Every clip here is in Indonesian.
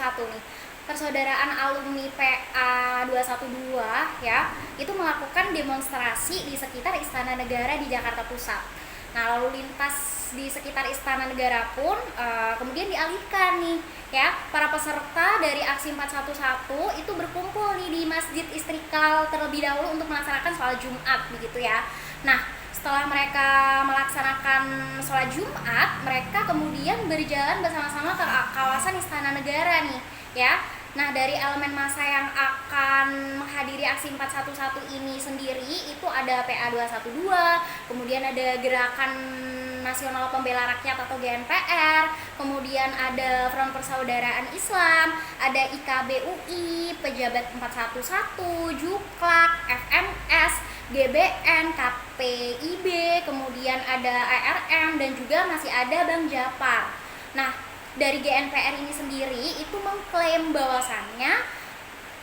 satu nih. Persaudaraan Alumni PA 212 ya, itu melakukan demonstrasi di sekitar Istana Negara di Jakarta Pusat. Nah, lalu lintas di sekitar Istana Negara pun kemudian dialihkan nih ya. Para peserta dari aksi 411 itu berkumpul nih di Masjid Istiqlal terlebih dahulu untuk melaksanakan sholat Jumat begitu ya. Nah, setelah mereka melaksanakan sholat Jumat, mereka kemudian berjalan bersama-sama ke kawasan Istana Negara nih ya. Nah, dari elemen massa yang akan menghadiri aksi 411 ini sendiri itu ada PA 212, kemudian ada Gerakan Nasional Pembela Rakyat atau GNPR, kemudian ada Front Persaudaraan Islam, ada IKBUI, Pejabat 411, Juklak, FMS, GBN, KPIB, kemudian ada ARM, dan juga masih ada Bang Japar. Nah, dari GNPR ini sendiri itu mengklaim bahwasannya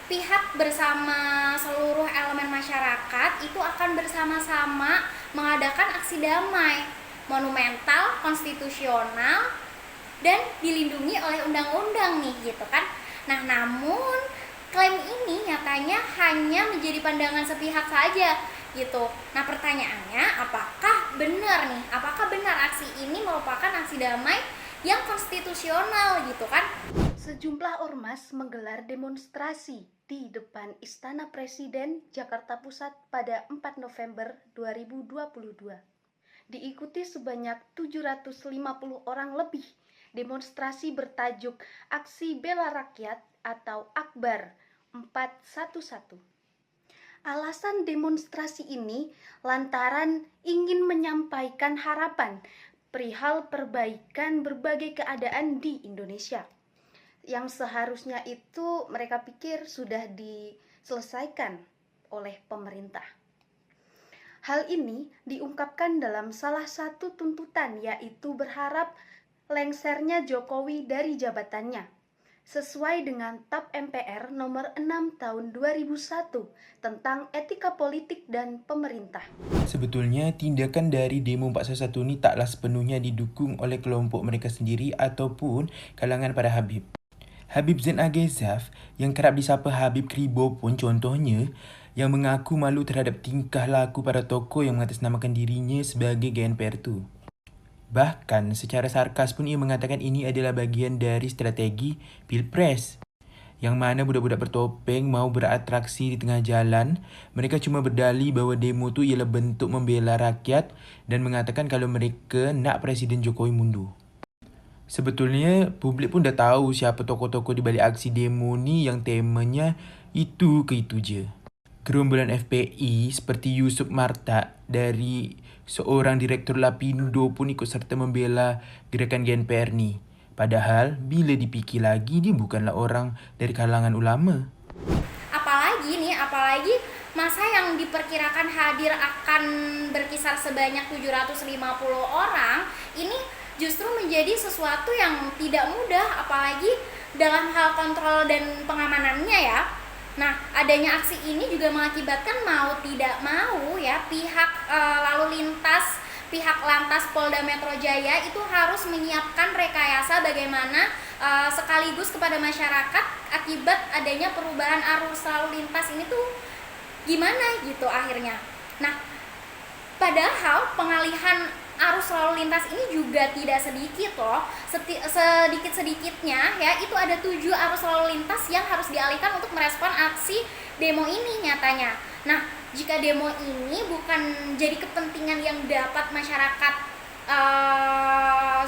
pihak bersama seluruh elemen masyarakat itu akan bersama-sama mengadakan aksi damai, monumental, konstitusional, dan dilindungi oleh undang-undang nih gitu kan. Nah, namun klaim ini nyatanya hanya menjadi pandangan sepihak saja gitu. Nah, pertanyaannya apakah benar nih? Apakah benar aksi ini merupakan aksi damai yang konstitusional gitu kan? Sejumlah ormas menggelar demonstrasi di depan Istana Presiden Jakarta Pusat pada 4 November 2022. Diikuti sebanyak 750 orang lebih. Demonstrasi bertajuk Aksi Bela Rakyat atau Akbar 411. Alasan demonstrasi ini lantaran ingin menyampaikan harapan perihal perbaikan berbagai keadaan di Indonesia yang seharusnya itu mereka pikir sudah diselesaikan oleh pemerintah. Hal ini diungkapkan dalam salah satu tuntutan, yaitu berharap lengsernya Jokowi dari jabatannya sesuai dengan TAP MPR nomor 6 tahun 2001 tentang etika politik dan pemerintah. Sebetulnya, tindakan dari demo 411 ini taklah sepenuhnya didukung oleh kelompok mereka sendiri ataupun kalangan para Habib. Habib Zain Al-Ghazaf yang kerap disapa Habib Kribo pun contohnya yang mengaku malu terhadap tingkah laku para tokoh yang mengatasnamakan dirinya sebagai GNPR tu. Bahkan secara sarkas pun ia mengatakan ini adalah bahagian dari strategi Pilpres, yang mana budak-budak bertopeng mau beratraksi di tengah jalan. Mereka cuma berdalih bahawa demo tu ialah bentuk membela rakyat dan mengatakan kalau mereka nak Presiden Jokowi mundur. Sebetulnya publik pun dah tahu siapa tokoh-tokoh di balik aksi demo ni yang temanya itu ke itu je. Gerombolan FPI seperti Yusuf Martak dari seorang direktur Lapindo pun ikut serta membela gerakan GNPR ni. Padahal bila dipikir lagi dia bukanlah orang dari kalangan ulama. Apalagi masa yang diperkirakan hadir akan berkisar sebanyak 750 orang ini justru menjadi sesuatu yang tidak mudah, apalagi dalam hal kontrol dan pengamanannya ya. Nah, adanya aksi ini juga mengakibatkan mau tidak mau ya pihak lalu lintas, pihak Lantas Polda Metro Jaya itu harus menyiapkan rekayasa bagaimana sekaligus kepada masyarakat akibat adanya perubahan arus lalu lintas ini tuh gimana gitu akhirnya. Nah, padahal pengalihan arus lalu lintas ini juga tidak sedikit loh. Sedikit-sedikitnya ya itu ada 7 arus lalu lintas yang harus dialihkan untuk merespon aksi demo ini nyatanya. Nah, jika demo ini bukan jadi kepentingan yang dapat masyarakat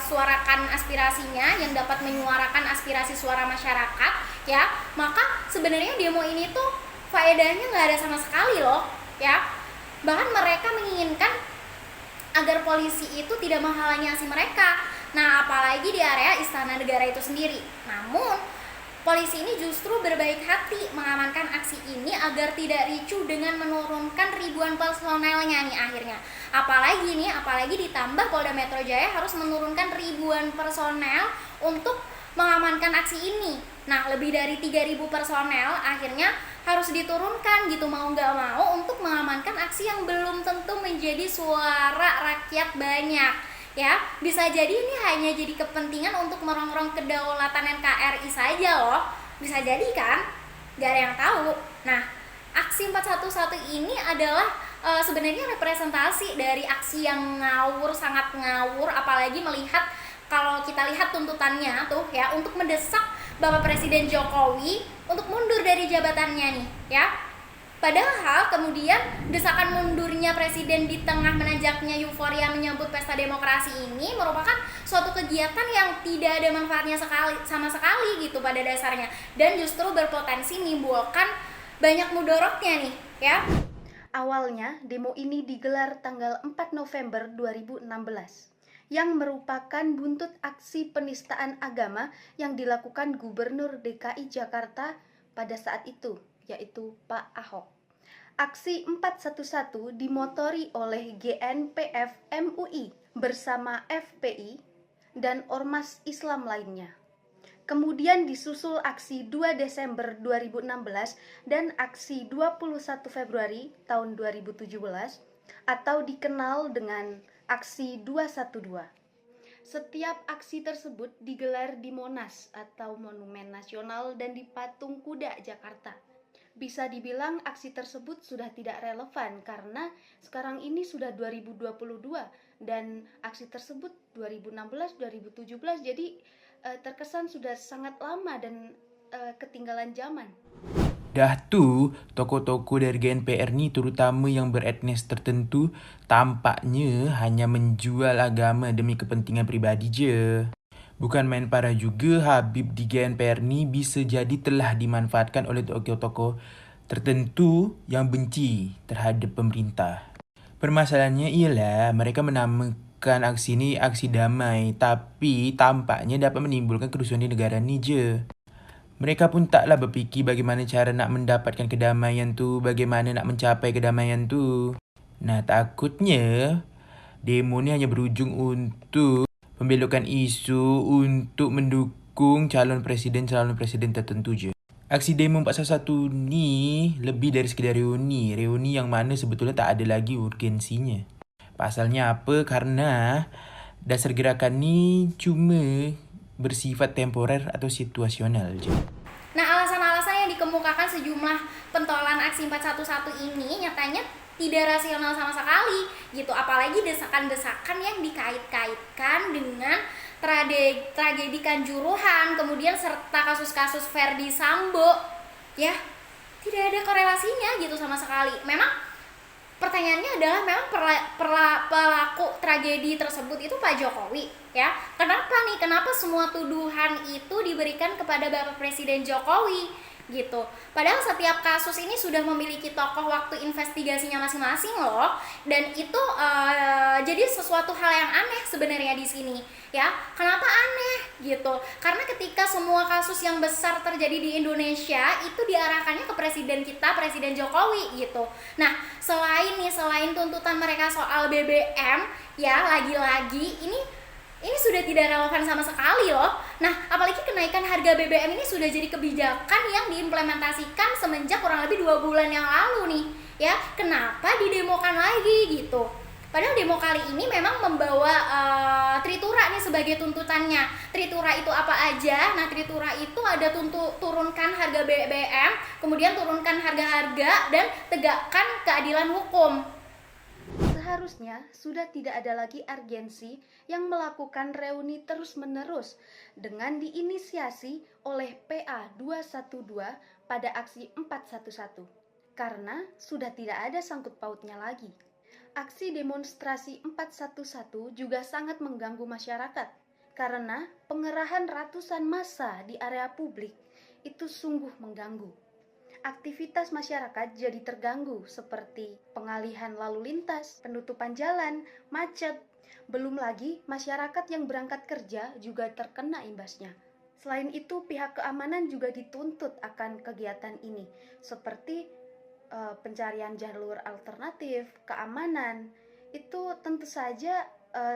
suarakan aspirasinya, yang dapat menyuarakan aspirasi suara masyarakat ya, maka sebenarnya demo ini tuh faedahnya nggak ada sama sekali loh ya. Bahkan mereka menginginkan agar polisi itu tidak menghalangi aksi mereka. Nah, apalagi di area Istana Negara itu sendiri. Namun, polisi ini justru berbaik hati mengamankan aksi ini agar tidak ricuh dengan menurunkan ribuan personelnya nih akhirnya. Apalagi ditambah Polda Metro Jaya harus menurunkan ribuan personel untuk mengamankan aksi ini. Nah, lebih dari 3.000 personel akhirnya harus diturunkan gitu mau nggak mau untuk mengamankan aksi yang belum tentu menjadi suara rakyat banyak ya bisa jadi ini hanya jadi kepentingan untuk merongrong kedaulatan NKRI saja loh, bisa jadi kan, gak ada yang tahu. Nah, aksi 411 ini adalah sebenarnya representasi dari aksi yang ngawur, sangat ngawur, apalagi melihat kalau kita lihat tuntutannya tuh ya, untuk mendesak Bapak Presiden Jokowi untuk mundur dari jabatannya nih ya. Padahal kemudian desakan mundurnya presiden di tengah menanjaknya euforia menyambut pesta demokrasi ini merupakan suatu kegiatan yang tidak ada manfaatnya sama sekali gitu pada dasarnya, dan justru berpotensi menimbulkan banyak mudorotnya nih ya. Awalnya, demo ini digelar tanggal 4 November 2016 yang merupakan buntut aksi penistaan agama yang dilakukan Gubernur DKI Jakarta pada saat itu, yaitu Pak Ahok. Aksi 411 dimotori oleh GNPF MUI bersama FPI dan ormas Islam lainnya. Kemudian disusul aksi 2 Desember 2016 dan aksi 21 Februari tahun 2017 atau dikenal dengan aksi 212. Setiap aksi tersebut digelar di Monas atau Monumen Nasional dan di Patung Kuda, Jakarta. Bisa dibilang aksi tersebut sudah tidak relevan karena sekarang ini sudah 2022 dan aksi tersebut 2016-2017, jadi terkesan sudah sangat lama dan ketinggalan zaman. Dah tu, tokoh-tokoh dari GNPR ni terutama yang beretnis tertentu tampaknya hanya menjual agama demi kepentingan peribadi je. Bukan main parah juga Habib di GNPR ni bisa jadi telah dimanfaatkan oleh tokoh-tokoh tertentu yang benci terhadap pemerintah. Permasalahannya ialah mereka menamakan aksi ni aksi damai, tapi tampaknya dapat menimbulkan kerusuhan di negara ni je. Mereka pun taklah berfikir bagaimana cara nak mendapatkan kedamaian tu, bagaimana nak mencapai kedamaian tu. Nah, takutnya demo ni hanya berujung untuk membelokan isu untuk mendukung calon presiden tertentu je. Aksi demo 411 ni lebih dari sekedar reuni yang mana sebetulnya tak ada lagi urgensinya. Pasalnya apa? Karena dasar gerakan ni cuma bersifat temporer atau situasional je. Nah, alasan-alasan yang dikemukakan sejumlah pentolan aksi 411 ini nyatanya tidak rasional sama sekali gitu, apalagi desakan-desakan yang dikait-kaitkan dengan tragedi Kanjuruhan, kemudian serta kasus-kasus Verdi Sambo ya, tidak ada korelasinya gitu sama sekali. Memang pertanyaannya adalah, memang pelaku tragedi tersebut itu Pak Jokowi ya. Kenapa semua tuduhan itu diberikan kepada Bapak Presiden Jokowi gitu? Padahal setiap kasus ini sudah memiliki tokoh waktu investigasinya masing-masing loh, dan itu jadi sesuatu hal yang aneh sebenarnya di sini ya. Kenapa aneh gitu? Karena ketika semua kasus yang besar terjadi di Indonesia itu diarahkannya ke presiden kita, Presiden Jokowi gitu. Nah, selain tuntutan mereka soal BBM ya, lagi-lagi ini sudah tidak relevan sama sekali loh. Nah, apalagi kenaikan harga BBM ini sudah jadi kebijakan yang diimplementasikan semenjak kurang lebih 2 bulan yang lalu nih ya. Kenapa didemokan lagi gitu? Padahal demo kali ini memang membawa Tritura nih sebagai tuntutannya. Tritura itu apa aja? Nah, Tritura itu ada turunkan harga BBM, kemudian turunkan harga-harga, dan tegakkan keadilan hukum. Seharusnya sudah tidak ada lagi urgensi yang melakukan reuni terus-menerus dengan diinisiasi oleh PA 212 pada aksi 411 karena sudah tidak ada sangkut pautnya lagi. Aksi demonstrasi 411 juga sangat mengganggu masyarakat karena pengerahan ratusan massa di area publik itu sungguh mengganggu. Aktivitas masyarakat jadi terganggu seperti pengalihan lalu lintas, penutupan jalan, macet. Belum lagi masyarakat yang berangkat kerja juga terkena imbasnya. Selain itu, pihak keamanan juga dituntut akan kegiatan ini seperti pencarian jalur alternatif, keamanan. Itu tentu saja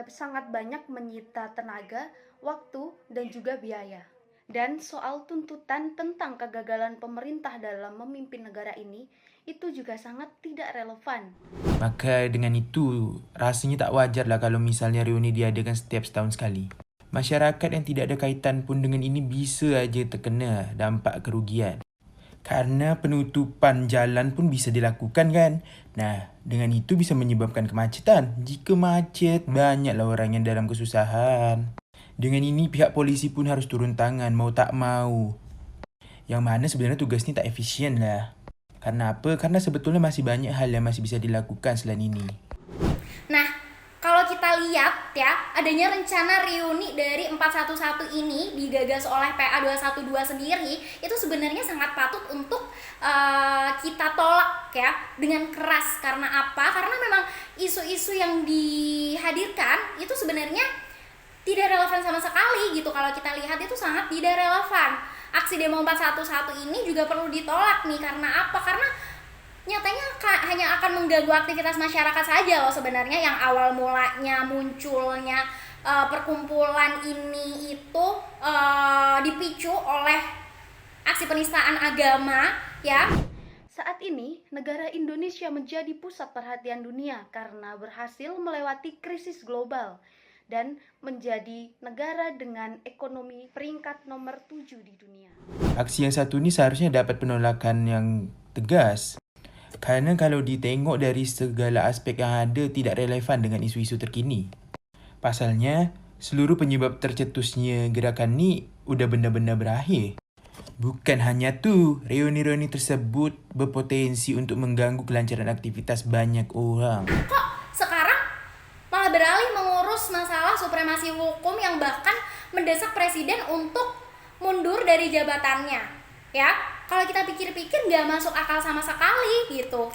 sangat banyak menyita tenaga, waktu, dan juga biaya. Dan soal tuntutan tentang kegagalan pemerintah dalam memimpin negara ini, itu juga sangat tidak relevan. Maka dengan itu, rasanya tak wajar lah kalau misalnya reuni diadakan setiap setahun sekali. Masyarakat yang tidak ada kaitan pun dengan ini bisa aja terkena dampak kerugian. Karena penutupan jalan pun bisa dilakukan kan. Nah, dengan itu bisa menyebabkan kemacetan. Jika macet, banyaklah orang yang dalam kesusahan. Dengan ini pihak polisi pun harus turun tangan mau tak mau. Yang mana sebenarnya tugas ni tak efisien lah. Karena apa? Karena sebetulnya masih banyak hal yang masih bisa dilakukan selain ini. Nah, kalau kita lihat ya, adanya rencana reuni dari 411 ini digagas oleh PA 212 sendiri, itu sebenarnya sangat patut untuk kita tolak ya dengan keras. Karena apa? Karena memang isu-isu yang dihadirkan itu sebenarnya tidak relevan sama sekali gitu. Kalau kita lihat itu sangat tidak relevan. Aksi demo 411 ini juga perlu ditolak nih. Karena apa? Karena nyatanya hanya akan mengganggu aktivitas masyarakat saja loh sebenarnya. Yang awal mulanya munculnya perkumpulan ini itu dipicu oleh aksi penistaan agama ya. Saat ini, negara Indonesia menjadi pusat perhatian dunia karena berhasil melewati krisis global dan menjadi negara dengan ekonomi peringkat nomor 7 di dunia. Aksi yang satu ni seharusnya dapat penolakan yang tegas. Karena kalau ditengok dari segala aspek yang ada tidak relevan dengan isu-isu terkini. Pasalnya, seluruh penyebab tercetusnya gerakan ni udah benar-benar berakhir. Bukan hanya tu, reuni-reuni tersebut berpotensi untuk mengganggu kelancaran aktivitas banyak orang. Kok sekarang malah beralih mengurus masalah supremasi hukum yang bahkan mendesak presiden untuk mundur dari jabatannya ya? Kalau kita pikir-pikir nggak masuk akal sama sekali gitu.